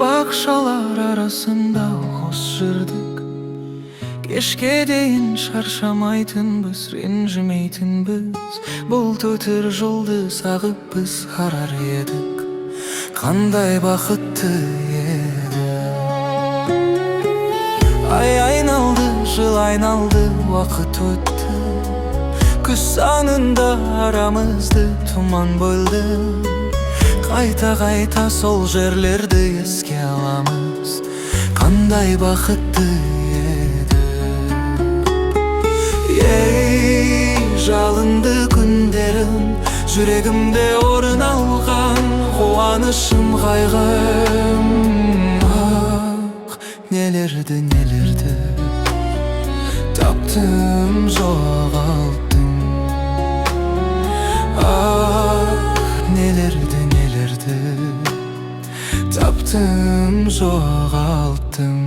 Bakşalar arasında hoş jırdık. Keşke deyin şarşamaytınbız, rencimeytınbız. Bulut ötür joldu sağıp biz karar yedik. Kanday bakıtты edi. Ay aynaldı, jıl aynaldı, vakit öttü. Күз санында арамызды туман бөлді. Қайта-қайта сол жерлерді еске аламыз. Қандай бақытты еді. Ей, жалынды күндерім, жүрегімде орын алған қуанышым, қайғым. Ақ, нелерді таптым, жоғалттым. Nelerdi taptım, жоғалттым.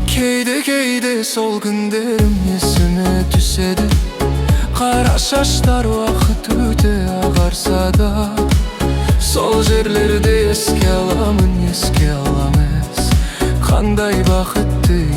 Кейде сол күндерім есіме түседі. Қара шаштар уақыт өте ағарса да, сол жерлерде еске аламыз. Қандай бақытты